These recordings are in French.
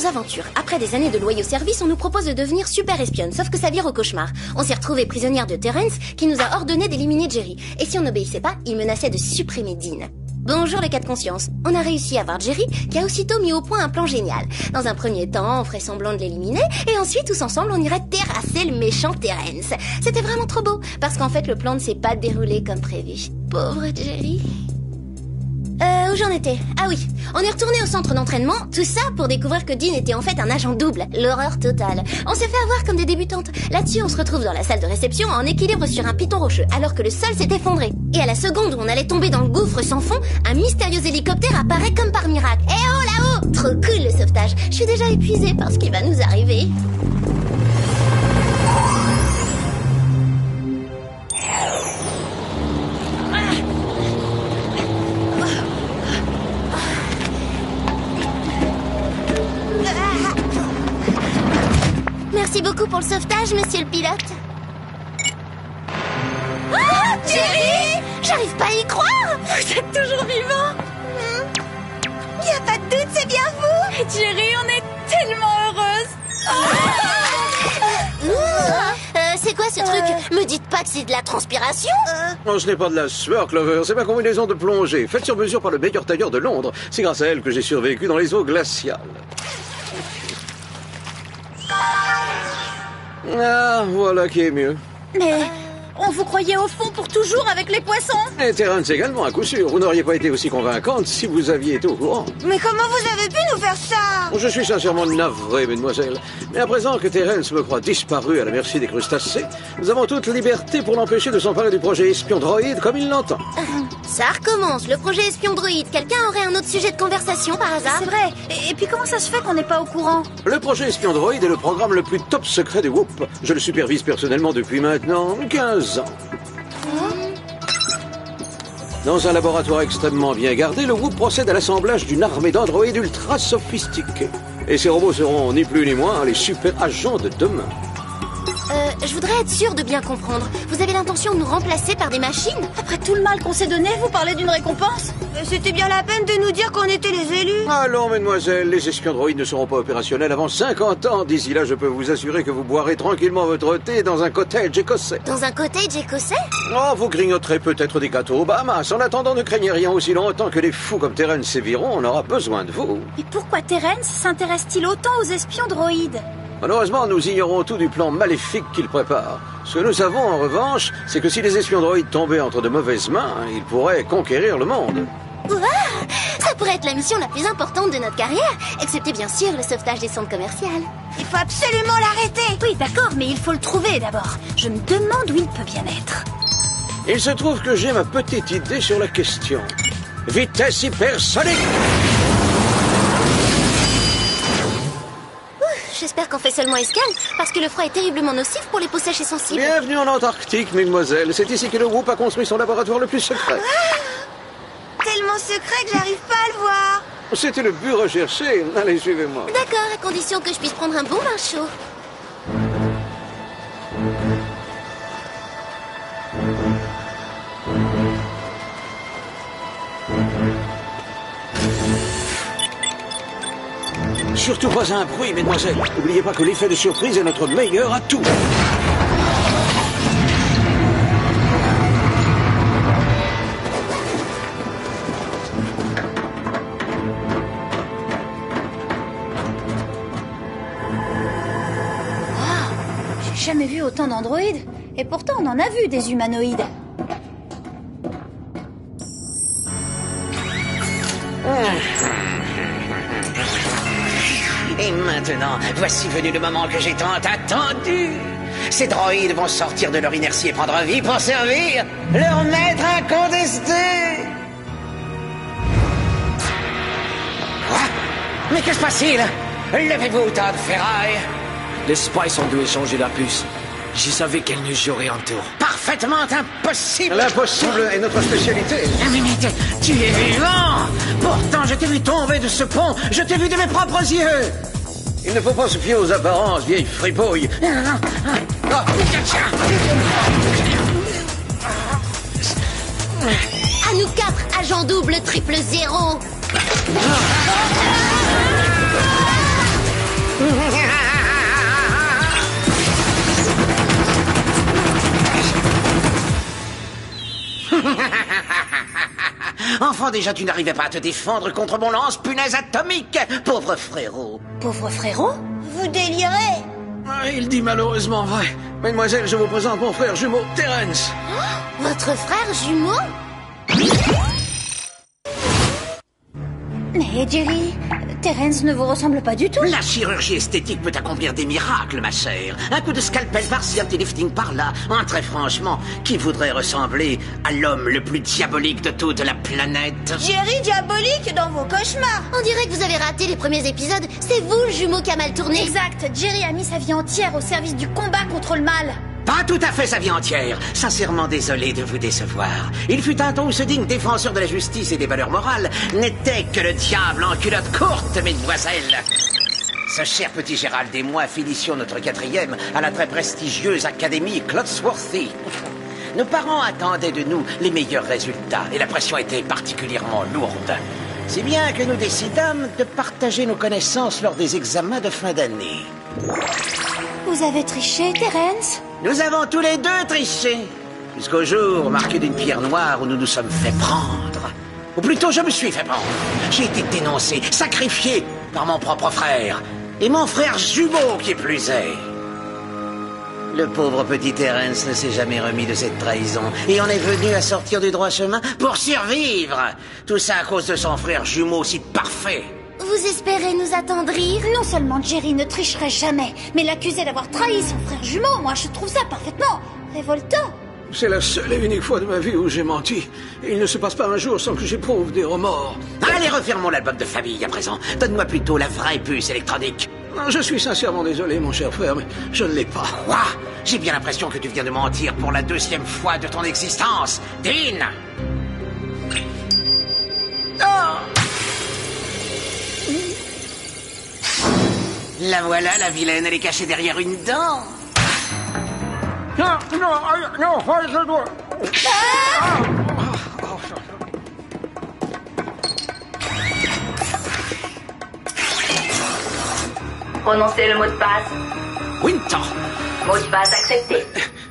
nos aventures. Après des années de loyaux services, on nous propose de devenir super espionne, sauf que ça vire au cauchemar. On s'est retrouvés prisonnières de Terrence, qui nous a ordonné d'éliminer Jerry. Et si on n'obéissait pas, il menaçait de supprimer Dean. Bonjour les quatre consciences. On a réussi à voir Jerry, qui a aussitôt mis au point un plan génial. Dans un premier temps, on ferait semblant de l'éliminer, et ensuite, tous ensemble, on irait terrasser le méchant Terrence. C'était vraiment trop beau, parce qu'en fait, le plan ne s'est pas déroulé comme prévu. Pauvre Jerry. Où j'en étais? Ah oui, on est retourné au centre d'entraînement, tout ça pour découvrir que Dean était en fait un agent double. L'horreur totale. On s'est fait avoir comme des débutantes. Là-dessus, on se retrouve dans la salle de réception en équilibre sur un piton rocheux, alors que le sol s'est effondré. Et à la seconde où on allait tomber dans le gouffre sans fond, un mystérieux hélicoptère apparaît comme par miracle. Eh oh là-haut! Trop cool le sauvetage. Je suis déjà épuisée par ce qui va nous arriver. Merci beaucoup pour le sauvetage, monsieur le pilote. Ah, Jerry! J'arrive pas à y croire! Vous êtes toujours vivant! Y a pas de doute, c'est bien vous! Jerry, on est tellement heureuses! C'est quoi ce truc? Me dites pas que c'est de la transpiration? Non, ce n'est pas de la sueur, Clover, c'est ma combinaison de plongée, faite sur mesure par le meilleur tailleur de Londres. C'est grâce à elle que j'ai survécu dans les eaux glaciales. Ah, voilà qui est mieux. Mais on vous croyait au fond pour toujours avec les poissons! Et Terrence également, à coup sûr. Vous n'auriez pas été aussi convaincante si vous aviez été au courant. Mais comment vous avez pu nous faire ça? Je suis sincèrement navré, mesdemoiselles. Mais à présent que Terrence me croit disparu à la merci des crustacés, nous avons toute liberté pour l'empêcher de s'emparer du projet espion droïde comme il l'entend. Ça recommence, le projet espion droïde. Quelqu'un aurait un autre sujet de conversation par hasard? C'est vrai. Et puis comment ça se fait qu'on n'est pas au courant? Le projet espion droïde est le programme le plus top secret de Whoop. Je le supervise personnellement depuis maintenant 15 ans. Dans un laboratoire extrêmement bien gardé, le Whoop procède à l'assemblage d'une armée d'androïdes ultra sophistiqués. Et ces robots seront ni plus ni moins les super agents de demain. Je voudrais être sûre de bien comprendre. Vous avez l'intention de nous remplacer par des machines? Après tout le mal qu'on s'est donné, vous parlez d'une récompense? C'était bien la peine de nous dire qu'on était les élus. Allons, mesdemoiselles, les espions droïdes ne seront pas opérationnels avant 50 ans. D'ici là, je peux vous assurer que vous boirez tranquillement votre thé dans un cottage écossais. Dans un cottage écossais? Oh, vous grignoterez peut-être des gâteaux aux Bahamas. En attendant, ne craignez rien aussi longtemps que les fous comme Terrence séviront, on aura besoin de vous. Mais pourquoi Terrence s'intéresse-t-il autant aux espions droïdes? Malheureusement, nous ignorons tout du plan maléfique qu'il prépare. Ce que nous savons, en revanche, c'est que si les espions droïdes tombaient entre de mauvaises mains, ils pourraient conquérir le monde. Ouah, ça pourrait être la mission la plus importante de notre carrière, excepté bien sûr le sauvetage des centres commerciaux. Il faut absolument l'arrêter. Oui, d'accord, mais il faut le trouver d'abord. Je me demande où il peut bien être. Il se trouve que j'ai ma petite idée sur la question. Vitesse hypersonique! J'espère qu'on fait seulement escale, parce que le froid est terriblement nocif pour les peaux sèches et sensibles. Bienvenue en Antarctique, mesdemoiselles. C'est ici que le Whoop a construit son laboratoire le plus secret. Tellement secret que j'arrive pas à le voir. C'était le but recherché. Allez, suivez-moi. D'accord, à condition que je puisse prendre un bon bain chaud. Surtout pas un bruit, mesdemoiselles. N'oubliez pas que l'effet de surprise est notre meilleur atout. J'ai jamais vu autant d'androïdes. Et pourtant, on en a vu des humanoïdes. Et maintenant, voici venu le moment que j'ai tant attendu. Ces droïdes vont sortir de leur inertie et prendre vie pour servir leur maître incontesté. Quoi? Mais que se passe-t-il? Levez-vous, tas de ferraille. Les Spice ont dû échanger la puce. Je savais qu'elle nous jouerait un tour. Parfaitement impossible. L'impossible est notre spécialité. Mais tu es vivant. Pourtant, je t'ai vu tomber de ce pont. Je t'ai vu de mes propres yeux. Il ne faut pas se fier aux apparences, vieille fripouille. À nous quatre, agents double triple zéro. enfant, déjà tu n'arrivais pas à te défendre contre mon lance-punaise atomique, pauvre frérot. Pauvre frérot? Vous délirez. Ah, il dit malheureusement vrai. Mademoiselle, je vous présente mon frère jumeau, Terence. Votre frère jumeau? Mais Jerry, Terence ne vous ressemble pas du tout. La chirurgie esthétique peut accomplir des miracles, ma chère. Un coup de scalpel par-ci, un petit lifting par-là. Très franchement, qui voudrait ressembler à l'homme le plus diabolique de toute la planète? Jerry diabolique dans vos cauchemars. On dirait que vous avez raté les premiers épisodes. C'est vous le jumeau qui a mal tourné. Exact, Jerry a mis sa vie entière au service du combat contre le mal. Pas tout à fait sa vie entière. Sincèrement désolé de vous décevoir. Il fut un temps où ce digne défenseur de la justice et des valeurs morales n'était que le diable en culotte courte, mesdemoiselles. Ce cher petit Gérald et moi finissions notre 4e à la très prestigieuse Académie Clodsworthy. Nos parents attendaient de nous les meilleurs résultats et la pression était particulièrement lourde. Si bien que nous décidâmes de partager nos connaissances lors des examens de fin d'année. Vous avez triché, Terence? Nous avons tous les deux triché. Jusqu'au jour marqué d'une pierre noire où nous nous sommes fait prendre. Ou plutôt, je me suis fait prendre. J'ai été dénoncé, sacrifié par mon propre frère. Et mon frère jumeau qui plus est. Le pauvre petit Terence ne s'est jamais remis de cette trahison. Et en est venu à sortir du droit chemin pour survivre. Tout ça à cause de son frère jumeau si parfait. Vous espérez nous attendrir? Non seulement Jerry ne tricherait jamais, mais l'accuser d'avoir trahi son frère jumeau, moi je trouve ça parfaitement révoltant. C'est la seule et unique fois de ma vie où j'ai menti. Et il ne se passe pas un jour sans que j'éprouve des remords. Allez, refermons l'album de famille à présent. Donne-moi plutôt la vraie puce électronique. Je suis sincèrement désolé, mon cher frère, mais je ne l'ai pas. Quoi? J'ai bien l'impression que tu viens de mentir pour la 2e fois de ton existence. Dean! Oh! La voilà, la vilaine, elle est cachée derrière une dent. Je dois... Prononcez le mot de passe. Winter! Mot de passe accepté.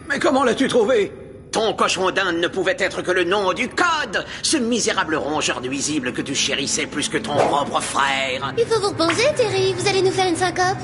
Mais comment l'as-tu trouvé? Ton cochon d'Inde ne pouvait être que le nom du code. Ce misérable rongeur nuisible que tu chérissais plus que ton propre frère. Il faut vous reposer, Terry. Vous allez nous faire une syncope.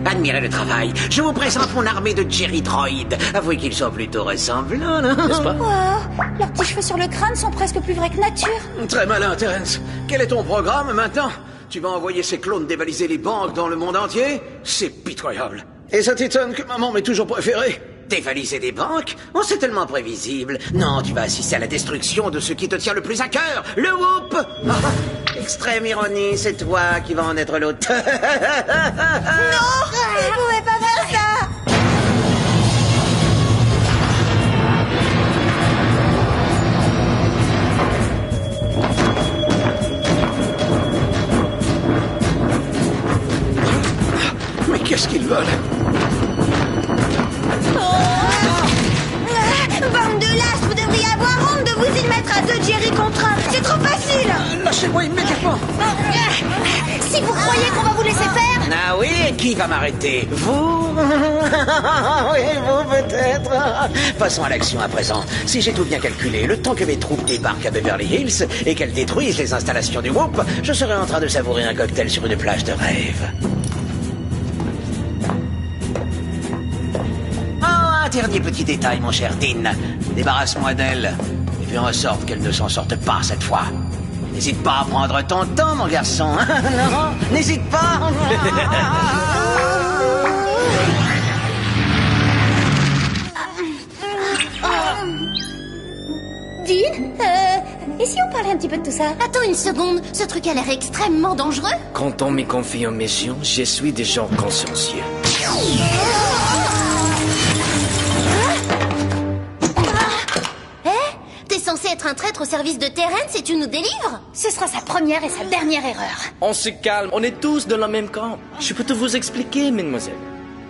Admirez le travail. Je vous présente mon armée de Jerry Droid. Avouez qu'ils sont plutôt ressemblants, n'est-ce pas? Oh, leurs petits cheveux sur le crâne sont presque plus vrais que nature. Très malin, Terence. Quel est ton programme maintenant? Tu vas envoyer ces clones dévaliser les banques dans le monde entier? C'est pitoyable. Et ça t'étonne que maman m'ait toujours préféré? Dévaliser des banques? Oh, c'est tellement prévisible. Non, tu vas assister à la destruction de ce qui te tient le plus à cœur, le whoop. Extrême ironie, c'est toi qui vas en être l'auteur. Non, vous pouvez pas faire ça. Mais qu'est-ce qu'ils veulent? Bande de lâches, vous devriez avoir honte de vous y mettre à 2 Jerry contre 1. C'est trop facile. Lâchez-moi immédiatement. Si vous croyez qu'on va vous laisser faire... Ah oui, et qui va m'arrêter? Vous? Oui, vous peut-être. Passons à l'action à présent. Si j'ai tout bien calculé, le temps que mes troupes débarquent à Beverly Hills et qu'elles détruisent les installations du Whoop, je serai en train de savourer un cocktail sur une plage de rêve. Un dernier petit détail, mon cher Dean. Débarrasse-moi d'elle et fais en sorte qu'elle ne s'en sorte pas cette fois. N'hésite pas à prendre ton temps, mon garçon. Non, n'hésite pas. Dean, et si on parlait un petit peu de tout ça? Attends une seconde. Ce truc a l'air extrêmement dangereux. Quand on me confie en mission, je suis des gens consciencieux. T'es censé être un traître au service de Terence et tu nous délivres? Ce sera sa première et sa dernière erreur. On se calme, on est tous dans le même camp. Je peux te vous expliquer, mademoiselle.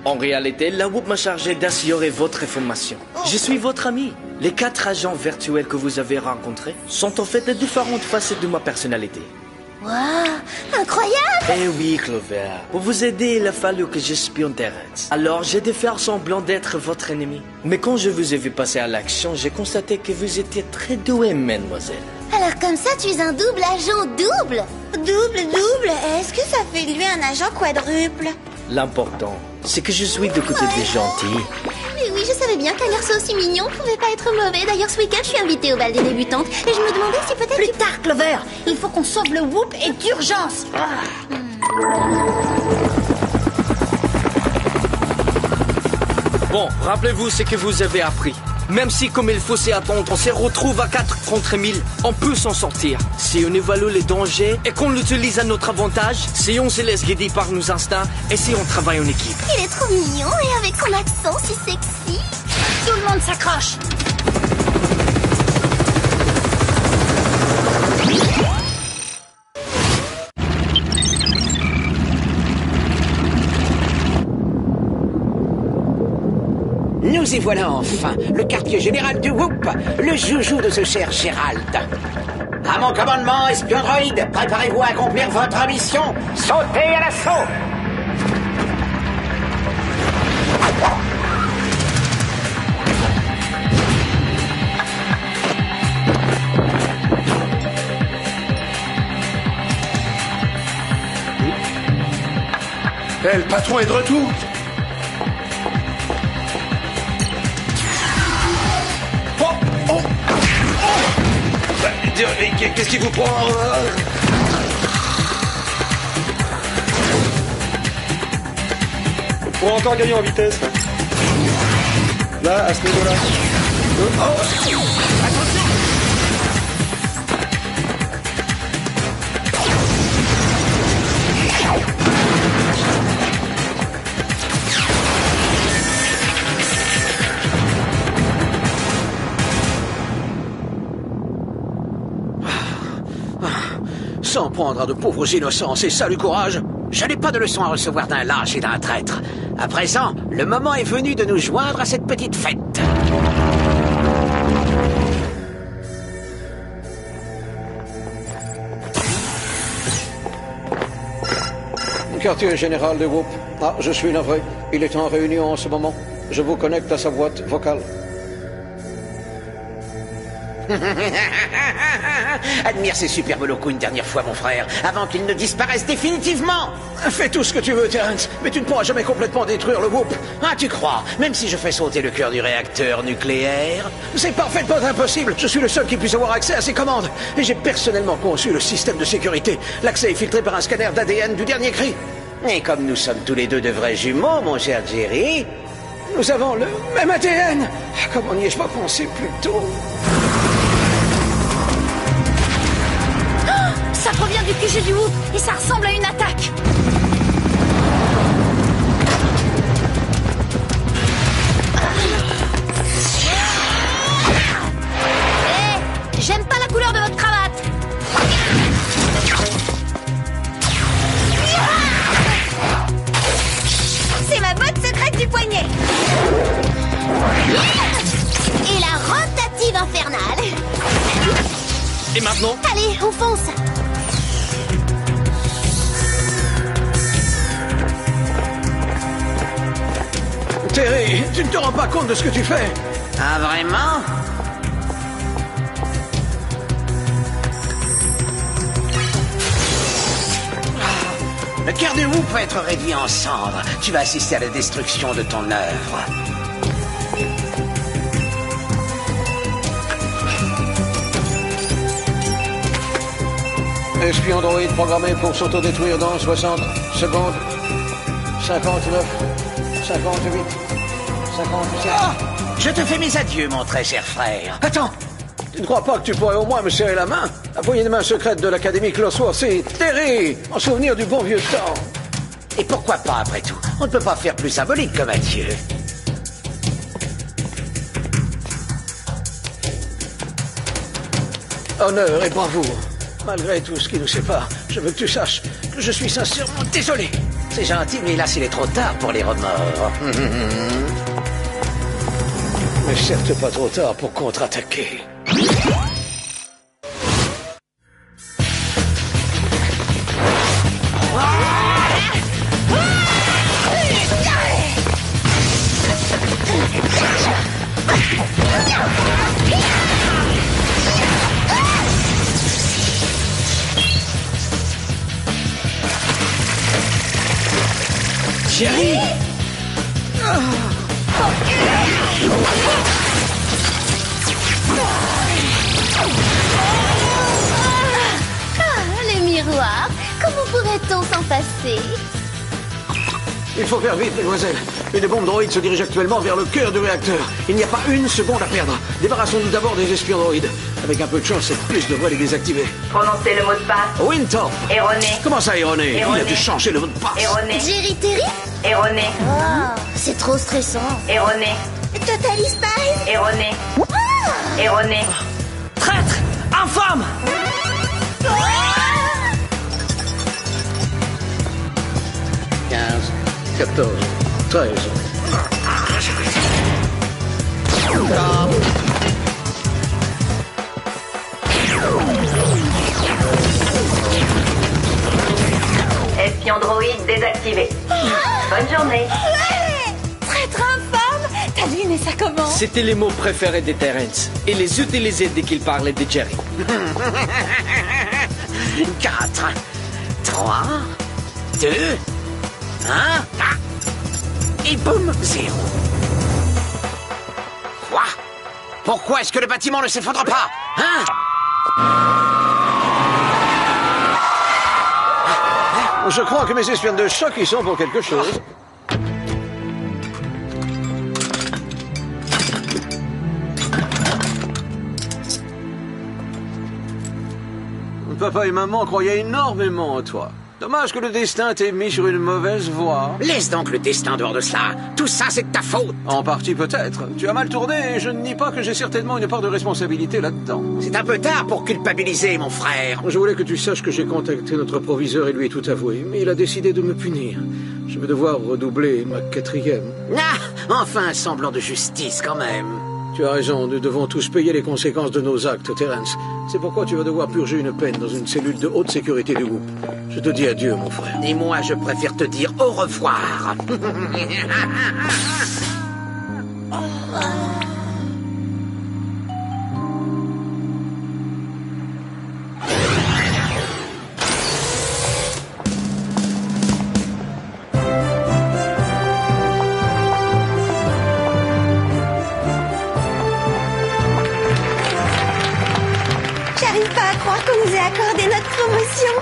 En réalité, la Whoop m'a chargé d'assurer votre information. Je suis votre ami. Les 4 agents virtuels que vous avez rencontrés sont en fait les différentes facettes de ma personnalité. Waouh, incroyable! Eh oui, Clover. Pour vous aider, il a fallu que j'espionne Terrence. Alors, j'ai dû faire semblant d'être votre ennemi. Mais quand je vous ai vu passer à l'action, j'ai constaté que vous étiez très douée, mademoiselle. Alors comme ça, tu es un double agent double? Double. Est-ce que ça fait de lui un agent quadruple? L'important, c'est que je suis de côté des gentils. Mais oui, je savais bien qu'un garçon aussi mignon pouvait pas être mauvais. D'ailleurs, ce week-end, je suis invitée au bal des débutantes. Et je me demandais si peut-être... Plus tard, Clover. Il faut qu'on sauve le Whoop et d'urgence. Bon, rappelez-vous ce que vous avez appris. Même si, comme il faut s'y attendre, on se retrouve à 4 contre 1000, on peut s'en sortir. Si on évalue les dangers et qu'on l'utilise à notre avantage, si on se laisse guider par nos instincts et si on travaille en équipe. Il est trop mignon et avec son accent si sexy. Tout le monde s'accroche. Nous y voilà enfin, le quartier général du Whoop, le joujou de ce cher Gérald. À mon commandement, espion droïde, préparez-vous à accomplir votre mission. Sautez à l'assaut! Le patron est de retour. Qu'est-ce qui vous prend? Pour encore gagner en vitesse. Là, à ce niveau-là. S'en prendre à de pauvres innocents, c'est ça le courage? Je n'ai pas de leçon à recevoir d'un lâche et d'un traître. À présent, le moment est venu de nous joindre à cette petite fête. Quartier général de Whoop. Ah, je suis navré. Il est en réunion en ce moment. Je vous connecte à sa boîte vocale. Admire ces superbes locaux une dernière fois, mon frère, avant qu'ils ne disparaissent définitivement. Fais tout ce que tu veux, Terrence, mais tu ne pourras jamais complètement détruire le Whoop. Ah, tu crois? Même si je fais sauter le cœur du réacteur nucléaire? C'est parfaitement impossible. Je suis le seul qui puisse avoir accès à ces commandes. Et j'ai personnellement conçu le système de sécurité. L'accès est filtré par un scanner d'ADN du dernier cri. Et comme nous sommes tous les deux de vrais jumeaux, mon cher Jerry... Nous avons le même ADN. Comment n'y ai-je pas pensé plus tôt? Ça provient du QG du Whoop et ça ressemble à une attaque. J'aime pas la couleur de votre cravate. C'est ma botte secrète du poignet. Et la rotative infernale. Et maintenant? Allez, on fonce. Terry, tu ne te rends pas compte de ce que tu fais? Ah, vraiment? Le cœur du Whoop va être réduit en cendres. Tu vas assister à la destruction de ton œuvre. Espion droïde programmé pour s'autodétruire dans 60 secondes. 59, 58, 57... Ah! Je te fais mes adieux, mon très cher frère. Attends! Tu ne crois pas que tu pourrais au moins me serrer la main? La poignée de main secrète de l'Académie Clossworth, c'est Terry, en souvenir du bon vieux temps. Et pourquoi pas, après tout? On ne peut pas faire plus symbolique comme adieu. Honneur et bravoure. Malgré tout ce qui nous sépare, je veux que tu saches que je suis sincèrement désolé. C'est gentil, mais là, il est trop tard pour les remords. Mais certes pas trop tard pour contre-attaquer. Jerry! Les miroirs, comment pourrait-on s'en passer? Il faut faire vite, mademoiselle. Une bombe droïde se dirige actuellement vers le cœur du réacteur. Il n'y a pas une seconde à perdre. Débarrassons-nous d'abord des espions droïdes. Avec un peu de chance, cette puce devrait les désactiver. Prononcez le mot de passe. Winthorpe! Erroné. Comment ça, erroné? Erroné. Il a dû changer le mot de passe. Erroné. Jerry Terry? Erroné. Oh, c'est trop stressant. Erroné. Total Spies. Erroné. Erroné. Traître! Infâme! 15, 14, 13. Espion droïde désactivé. Bonne journée. Traître infâme! T'as deviné ça comment? C'était les mots préférés de Terrence. Et les utilisait dès qu'il parlait de Jerry. 4, 3, 2, 1, et boum, 0. Quoi? Pourquoi est-ce que le bâtiment ne s'effondre pas? Hein? Je crois que mes espionnes de choc y sont pour quelque chose. Papa et maman croyaient énormément en toi. Dommage que le destin t'ait mis sur une mauvaise voie. Laisse donc le destin dehors de cela. Tout ça, c'est de ta faute. En partie peut-être. Tu as mal tourné et je ne nie pas que j'ai certainement une part de responsabilité là-dedans. C'est un peu tard pour culpabiliser, mon frère. Je voulais que tu saches que j'ai contacté notre proviseur et lui ai tout avoué, mais il a décidé de me punir. Je vais devoir redoubler ma 4e. Ah, enfin un semblant de justice, quand même. Tu as raison, nous devons tous payer les conséquences de nos actes, Terrence. C'est pourquoi tu vas devoir purger une peine dans une cellule de haute sécurité du groupe. Je te dis adieu, mon frère. Et moi, je préfère te dire au revoir. J'arrive pas à croire qu'on nous ait accordé notre promotion.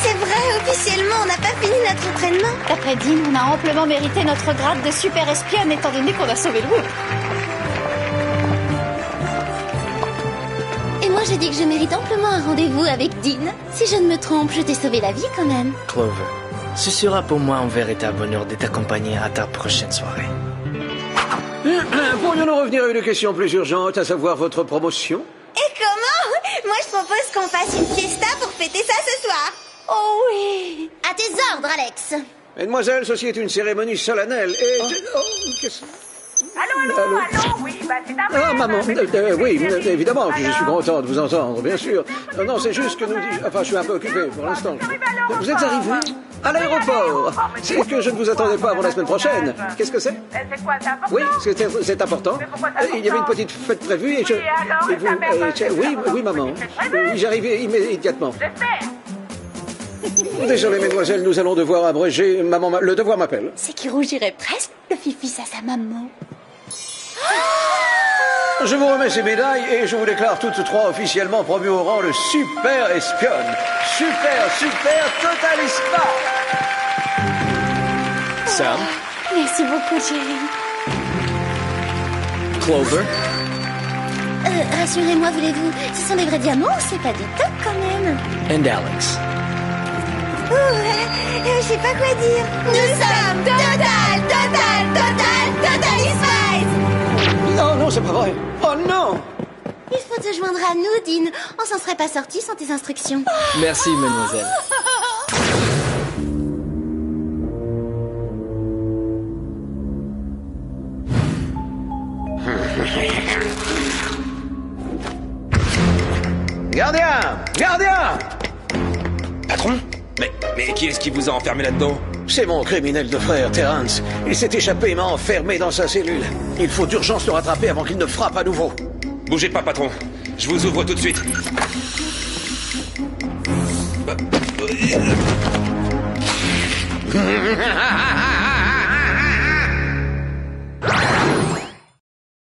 C'est vrai, officiellement, on n'a pas fini notre entraînement. D'après Dean, on a amplement mérité notre grade de super espionne étant donné qu'on a sauvé le groupe. Et moi, je dis que je mérite amplement un rendez-vous avec Dean. Si je ne me trompe, je t'ai sauvé la vie quand même. Clover, ce sera pour moi un véritable honneur de t'accompagner à ta prochaine soirée. Pourrions-nous revenir à une question plus urgente, à savoir votre promotion? Et comment? Moi, je propose qu'on fasse une fiesta pour fêter ça ce soir. Oh oui! À tes ordres, Alex. Mademoiselle, ceci est une cérémonie solennelle et... Allô, oui, bah c'est à Ah, maman, oui, évidemment que je suis content de vous entendre, bien sûr. Non, c'est juste que nous... Enfin, je suis un peu occupé pour l'instant. Vous êtes arrivé à l'aéroport. C'est que je ne vous attendais pas avant la semaine prochaine. Qu'est-ce que c'est? C'est quoi, c'est important? Oui, c'est important. Il y avait une petite fête prévue et je... et vous, oui, maman. Oui, j'arrive immédiatement. Désolé, mesdemoiselles, nous allons devoir abréger. Maman, le devoir m'appelle. C'est qui rougirait presque le fils à sa maman. Je vous remets ces médailles et je vous déclare toutes trois officiellement promues au rang de super espionne. Super Total Spy. Sam, Merci beaucoup, Jerry. Clover, Rassurez-moi, voulez-vous, ce sont des vrais diamants ou c'est pas des tocs quand même? and Alex. Je sais pas quoi dire. Nous sommes Total Spies. Non, c'est pas vrai. Oh non. Il faut te joindre à nous, Dean. On s'en serait pas sorti sans tes instructions. Merci, mademoiselle. Gardien! Patron? Mais qui est-ce qui vous a enfermé là-dedans? C'est mon criminel de frère, Terrence. Il s'est échappé et m'a enfermé dans sa cellule. Il faut d'urgence le rattraper avant qu'il ne frappe à nouveau. Bougez pas, patron. Je vous ouvre tout de suite.